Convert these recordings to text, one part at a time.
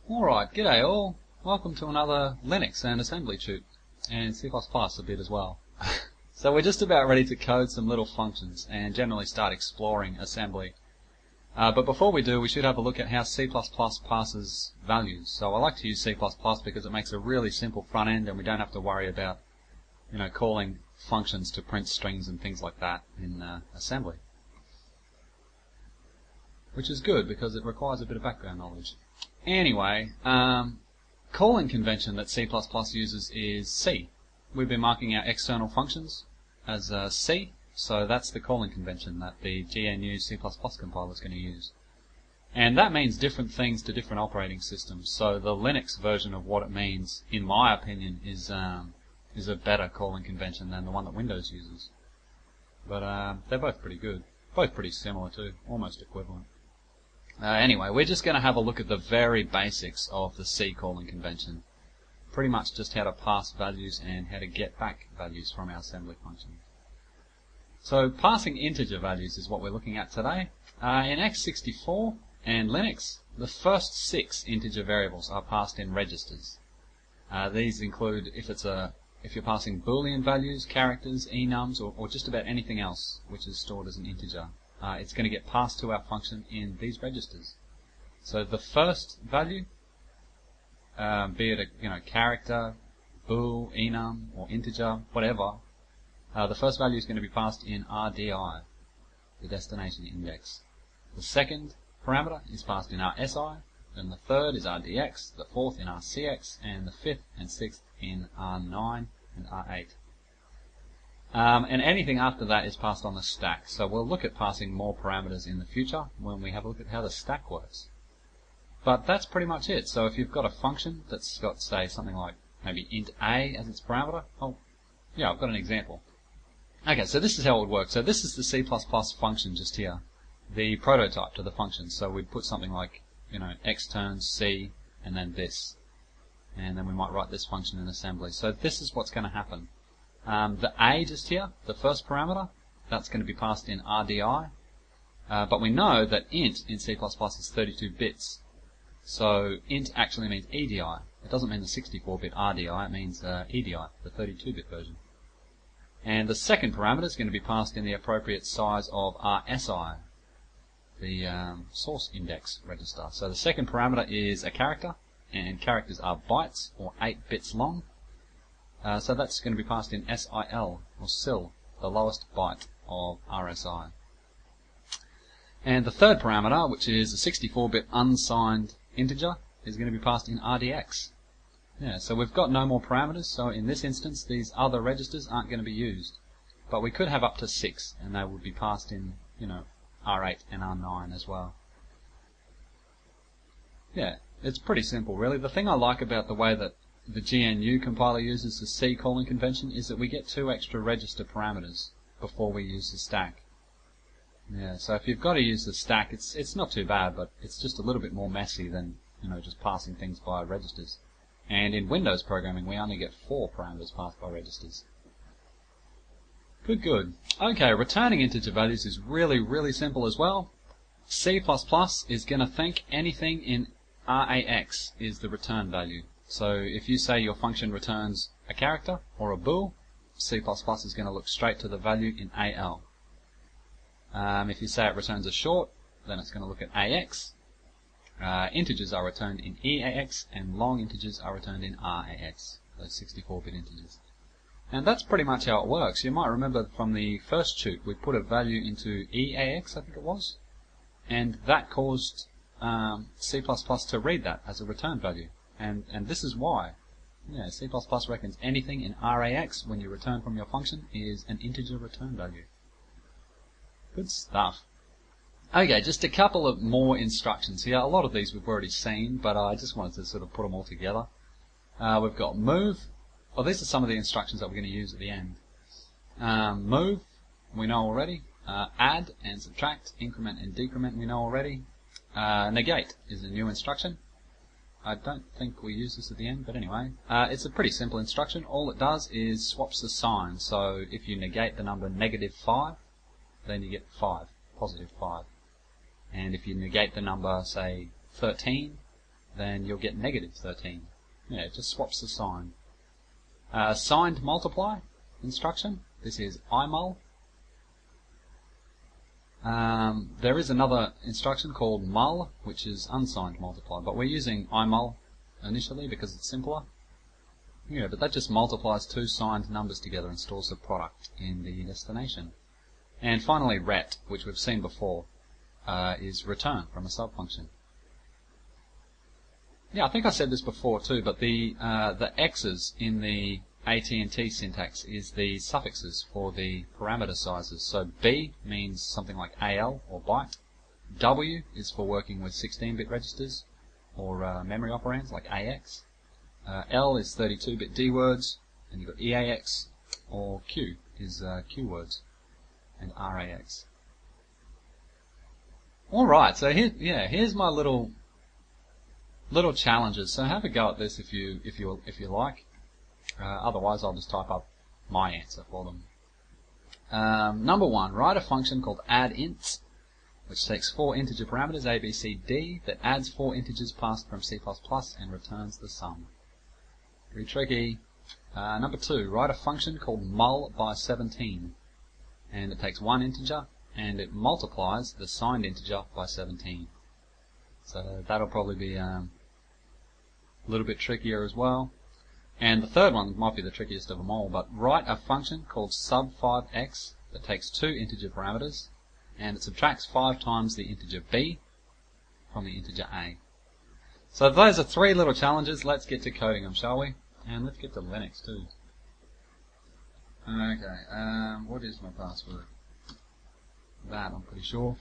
Alright, g'day all. Welcome to another Linux and assembly tute, and C++ a bit as well. So we're just about ready to code some little functions and generally start exploring assembly. But before we do, we should have a look at how C++ passes values. So I like to use C++ because it makes a really simple front end and we don't have to worry about, calling functions to print strings and things like that in assembly. Which is good because it requires a bit of background knowledge. Anyway, calling convention that C++ uses is C. We've been marking our external functions as C, so that's the calling convention that the GNU C++ compiler is going to use. And that means different things to different operating systems, so the Linux version of what it means, in my opinion, is a better calling convention than the one that Windows uses. But they're both pretty good. Both pretty similar too, almost equivalent. Anyway, we're just going to have a look at the very basics of the C calling convention. Pretty much just how to pass values and how to get back values from our assembly function. So passing integer values is what we're looking at today. In x64 and Linux, the first 6 integer variables are passed in registers. These include if you're passing Boolean values, characters, enums, or just about anything else which is stored as an integer. It's going to get passed to our function in these registers. So the first value, be it a character, bool, enum, or integer, whatever, the first value is going to be passed in RDI, the destination index. The second parameter is passed in RSI, then the third is RDX, the fourth in RCX, and the fifth and sixth in R9 and R8. And anything after that is passed on the stack. So we'll look at passing more parameters in the future when we have a look at how the stack works. But that's pretty much it. So if you've got a function that's got, say, something like maybe int a as its parameter, oh, yeah, I've got an example. Okay, so this is how it would work. So this is the C++ function just here, the prototype to the function. So we'd put something like, x turns C and then this. And then we might write this function in assembly. So this is what's going to happen. The a just here, the first parameter, that's going to be passed in RDI. But we know that int in C++ is 32 bits. So int actually means EDI. It doesn't mean the 64-bit RDI, it means EDI, the 32-bit version. And the second parameter is going to be passed in the appropriate size of RSI, the source index register. So the second parameter is a character, and characters are bytes, or 8 bits long. So that's going to be passed in SIL, or SIL, the lowest byte of RSI. And the third parameter, which is a 64-bit unsigned integer, is going to be passed in RDX. Yeah, so we've got no more parameters, so in this instance these other registers aren't going to be used. But we could have up to 6, and they would be passed in, R8 and R9 as well. Yeah, it's pretty simple really. The thing I like about the way that the GNU compiler uses the C calling convention is that we get 2 extra register parameters before we use the stack. Yeah, so if you've got to use the stack, it's not too bad, but it's just a little bit more messy than just passing things via registers. And in Windows programming, we only get 4 parameters passed by registers. Good. Okay, returning integer values is really simple as well. C++ is going to think anything in RAX is the return value. So if you say your function returns a character or a bool, C++ is going to look straight to the value in AL. If you say it returns a short, then it's going to look at AX. Integers are returned in EAX, and long integers are returned in RAX, those 64-bit integers. And that's pretty much how it works. You might remember from the first tute, we put a value into EAX, I think it was, and that caused C++ to read that as a return value. And this is why. Yeah, C++ reckons anything in RAX when you return from your function is an integer return value. Good stuff. Okay, just a couple of more instructions here. A lot of these we've already seen, but I just wanted to sort of put them all together. We've got move. Well, these are some of the instructions that we're going to use at the end. Move, we know already. Add and subtract, increment and decrement, we know already. Negate is a new instruction. I don't think we use this at the end, but anyway. It's a pretty simple instruction. All it does is swaps the sign. So if you negate the number -5, then you get 5, +5. And if you negate the number, say, 13, then you'll get negative 13. Yeah, it just swaps the sign. Signed multiply instruction. This is imul. There is another instruction called mul, which is unsigned multiply, but we're using imul initially because it's simpler. Yeah, but that just multiplies two signed numbers together and stores the product in the destination. And finally ret, which we've seen before, is return from a subfunction. Yeah, I think I said this before too, but the x's in the at&t syntax is the suffixes for the parameter sizes. So b means something like al or byte. W is for working with 16-bit registers or memory operands like ax. L is 32-bit D words, and you've got EAX, or Q is Q words, and RAX. All right, so here's my little challenges. So have a go at this if you like. Otherwise, I'll just type up my answer for them. Number 1, write a function called at&t, which takes 4 integer parameters a, b, c, d that adds 4 integers passed from C++ and returns the sum. Pretty tricky. Number 2, write a function called mul by 17, and it takes 1 integer and it multiplies the signed integer by 17. So that'll probably be a little bit trickier as well. And the third one might be the trickiest of them all, but write a function called sub5x that takes 2 integer parameters and it subtracts 5 times the integer b from the integer a. So those are 3 little challenges. Let's get to coding them, shall we? And let's get to Linux too. Okay, what is my password? That, I'm pretty sure.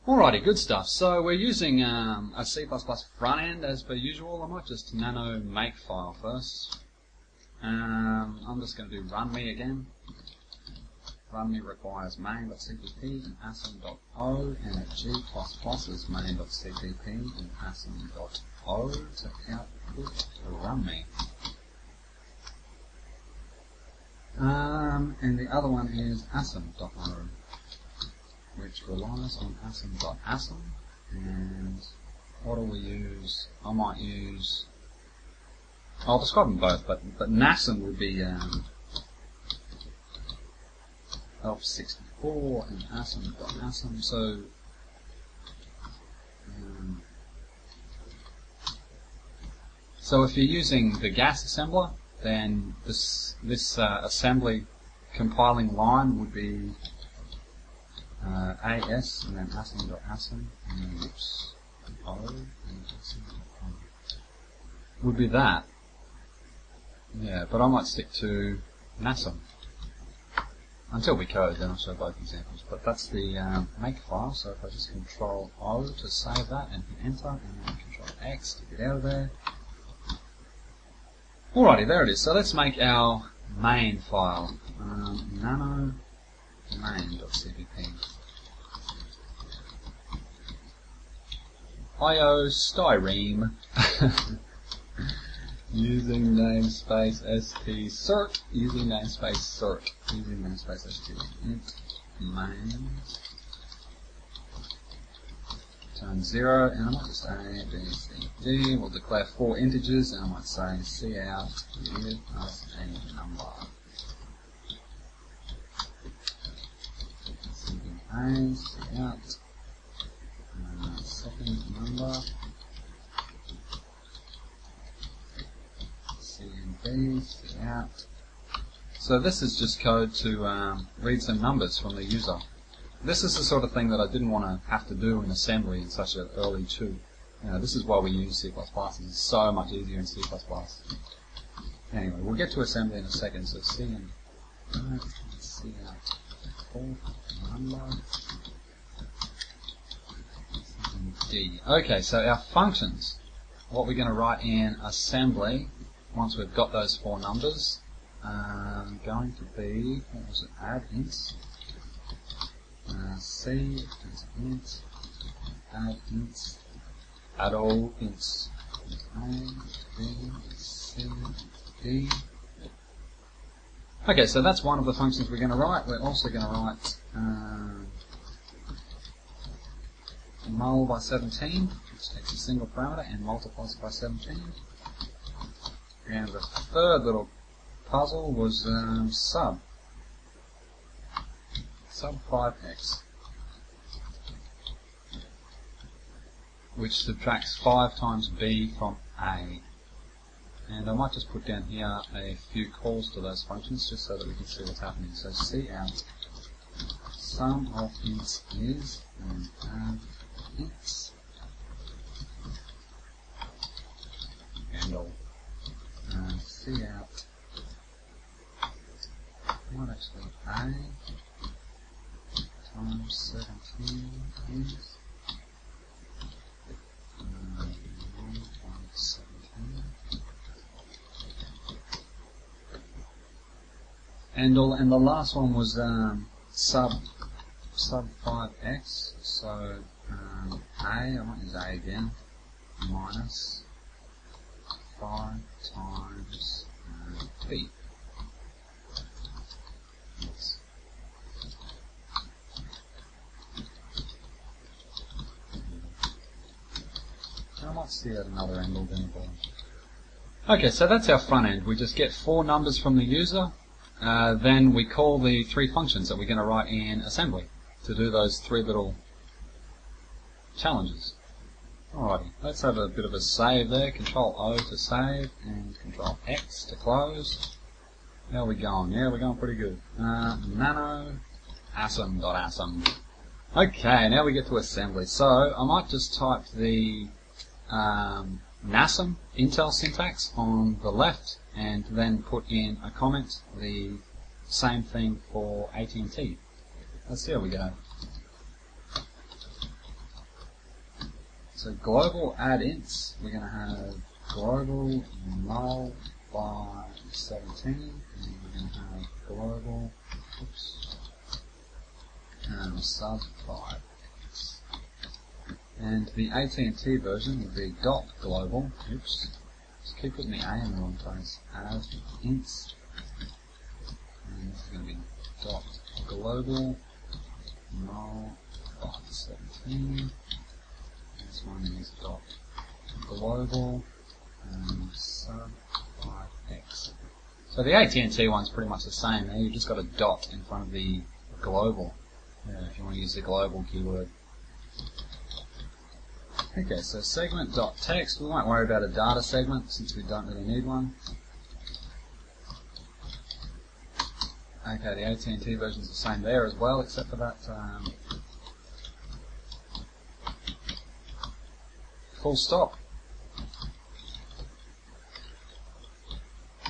Alrighty, good stuff. So we're using a C++ front end as per usual. I might just nano make file first. I'm just going to do runme again. Runme requires main.cpp and asm.o, and at g++ is main.cpp and asm.o to output runme. And the other one is asm.o, which relies on asm.asm. And what do we use? I might use, I'll describe them both, but nasm would be x64 and asm.asm. So if you're using the gas assembler, then this assembly compiling line would be as and then asm.asm and then o and asm.o would be that. Yeah, but I might stick to nasm until we code, then I'll show both examples. But that's the make file, so if I just Control O to save that and hit enter, and then Control X to get out of there. Alrighty, there it is. So let's make our main file. Nano main.cpp. IO styrene using namespace st cert using namespace cert using namespace st int main turn 0, and I might just a b c d. We'll declare 4 integers, and I might say cout give us a number. A cout second number. C and B, cout. So this is just code to read some numbers from the user. This is the sort of thing that I didn't want to have to do in assembly in such an early tune. This is why we use C++. It's so much easier in C++. Anyway, we'll get to assembly in a second. So C and C out fourth number. D. Okay, so our functions, what we're going to write in assembly once we've got those 4 numbers, going to be, what was it, at&t. C is int, at&t, add all ints, A, B, C, D. Okay, so that's one of the functions we're going to write. We're also going to write null by 17, which takes a single parameter and multiplies it by 17. And the third little puzzle was sub 5x, which subtracts 5 times b from a. And I might just put down here a few calls to those functions just so that we can see what's happening. So cout sum of ints is, and add ints, and I'll cout, not actually a, times 17 is, 17. And the last one was sub 5x, so I might use a again, minus 5 times b. Yes. And I might see at another angle down the bottom. Okay, so that's our front end. We just get 4 numbers from the user. Then we call the 3 functions that we're going to write in assembly to do those 3 little challenges. Alrighty, let's have a bit of a save there. Control O to save and Control X to close. How are we going? Yeah, we're going pretty good. Nano awesome. Okay, now we get to assembly. So I might just type the NASM Intel syntax on the left and then put in a comment the same thing for at&t. Let's see how we go. So global add ints, we're going to have global null by 17, and we're going to have global sub 5. And the at&t version will be dot global, just keep putting the a in the wrong place, add ints, and this is going to be dot global null by 17. This one is dot global sub 5x. So the at&t one's pretty much the same. Now you've just got a dot in front of the global, if you want to use the global keyword. Okay, so segment.text, we won't worry about a data segment since we don't really need one. Okay, the at&t version's the same there as well, except for that full stop.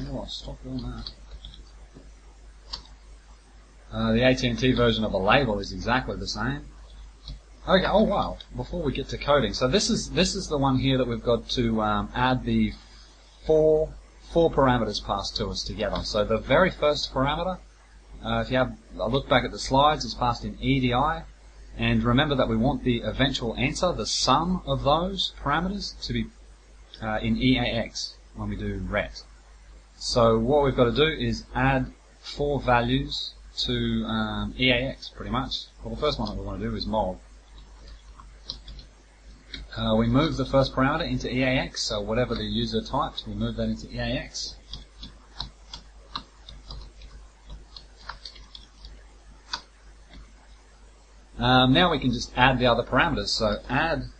Oh, stop doing that. The at&t version of a label is exactly the same. Okay, oh wow, before we get to coding, so this is the one here that we've got to add the four parameters passed to us together. So the very first parameter, if you have a look back at the slides, is passed in EDI, and remember that we want the eventual answer, the sum of those parameters, to be in EAX when we do RET. So what we've got to do is add 4 values to EAX, pretty much. Well, the first one that we want to do is mod. We move the first parameter into EAX, so whatever the user typed, we move that into EAX. Now we can just add the other parameters, so add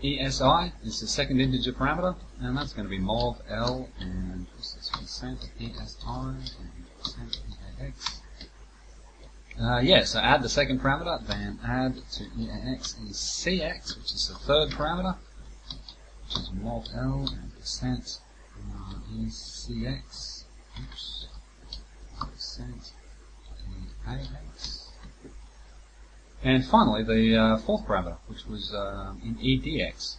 ESI is the second integer parameter, and that's going to be mov L and percent ESI and percent EAX. Yeah, so add the second parameter, then add to EAX is CX, which is the third parameter, which is mov L and percent ECX, oops, percent EAX. And finally, the fourth parameter, which was in EDX.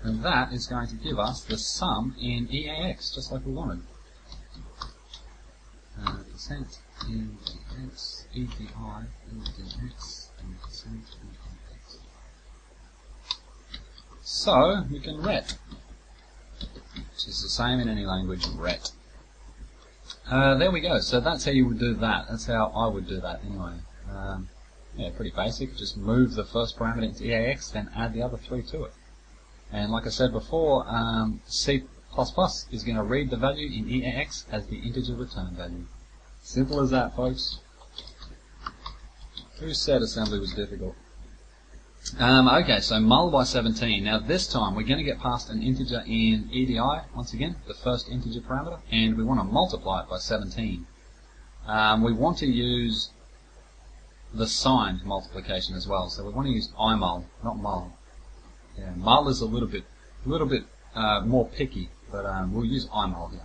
And that is going to give us the sum in EAX, just like we wanted. Percent EDX, EDI, EDX, and percent EDX. So, we can RET, which is the same in any language, RET. There we go, so that's how you would do that. That's how I would do that anyway. Yeah, pretty basic. Just move the first parameter into EAX, then add the other three to it. And like I said before, C++ is going to read the value in EAX as the integer return value. Simple as that, folks. Who said assembly was difficult? Okay, so mul by 17. Now this time we're going to get past an integer in EDI, once again, the first integer parameter, and we want to multiply it by 17. We want to use the signed multiplication as well, so we want to use imul, not mul. Yeah, mul is a little bit more picky, but we'll use imul here.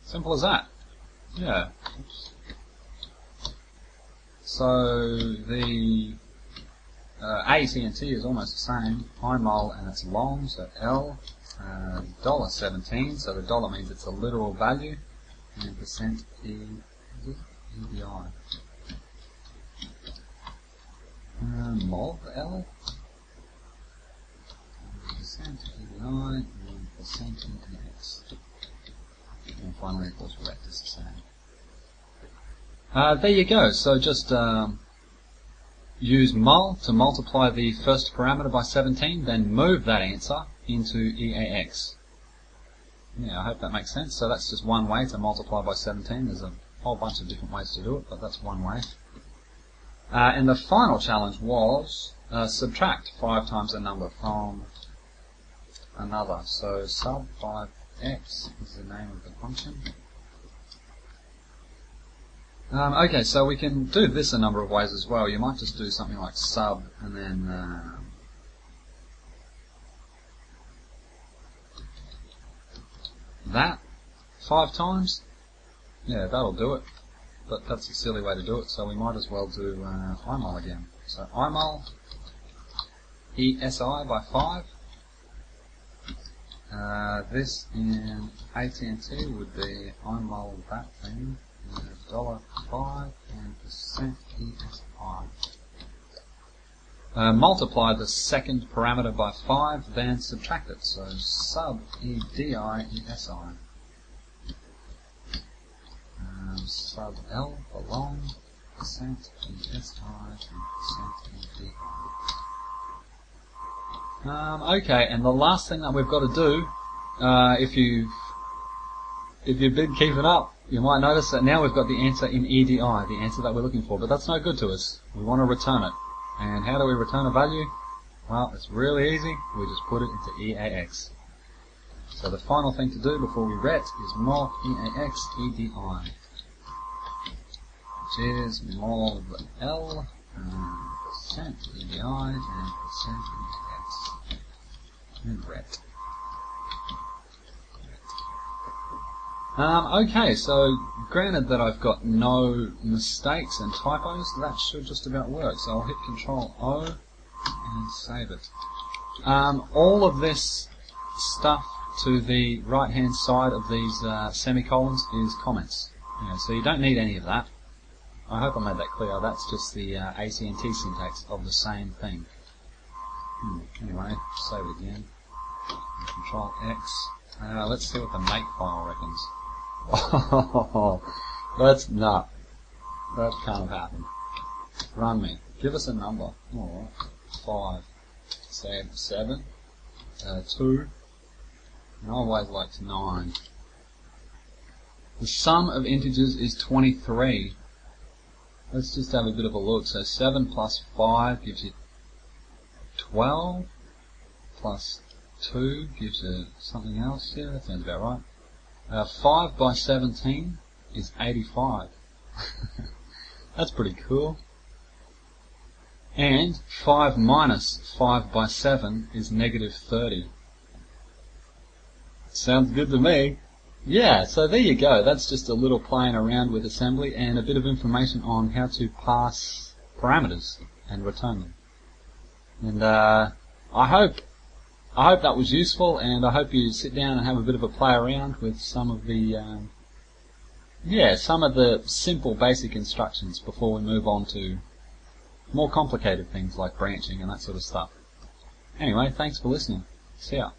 Simple as that. Yeah. Oops. So the at&t is almost the same. Imul and it's long, so L $17. So the dollar means it's a literal value, and percent EDI. Mul L. Percent EDI and percent EDX. And finally, of course, rect is the same. There you go. So just use mul to multiply the first parameter by 17, then move that answer into EAX. Yeah, I hope that makes sense. So that's just one way to multiply by 17. There's a whole bunch of different ways to do it, but that's one way. And the final challenge was subtract 5 times a number from another. So sub 5x is the name of the function. Okay, so we can do this a number of ways as well. You might just do something like sub and then that 5 times. Yeah, that'll do it. But that's a silly way to do it, so we might as well do imul again. So imul ESI by 5. This in at&t would be imul that thing, $5 and percent ESI. Multiply the second parameter by 5, then subtract it. So sub EDI ESI. Sub L for long, percent ESI and percent EDI. Okay, and the last thing that we've got to do, if you've been keeping up, you might notice that now we've got the answer in EDI, the answer that we're looking for, but that's no good to us. We want to return it. And how do we return a value? Well, it's really easy. We just put it into EAX. So the final thing to do before we ret is mul EAX EDI, which is mul L percent EDI and percent EAX. And ret. Okay, so granted that I've got no mistakes and typos, that should just about work. So I'll hit Control O and save it. All of this stuff to the right hand side of these semicolons is comments. So you don't need any of that. I hope I made that clear. That's just the at&t syntax of the same thing. Anyway, save it again. Control X. Let's see what the make file reckons. Oh, that's not. That can't have happened. Run me. Give us a number. Alright. 5. Say 7. 2. And I always like 9. The sum of integers is 23. Let's just have a bit of a look. So 7 plus 5 gives you 12. Plus 2 gives you something else. Yeah, that sounds about right. 5 by 17 is 85. That's pretty cool. And 5 minus 5 by 7 is negative 30. Sounds good to me. Yeah, so there you go. That's just a little playing around with assembly and a bit of information on how to pass parameters and return them. And I hope that was useful, and I hope you sit down and have a bit of a play around with some of the simple basic instructions before we move on to more complicated things like branching and that sort of stuff. Anyway, thanks for listening. See ya.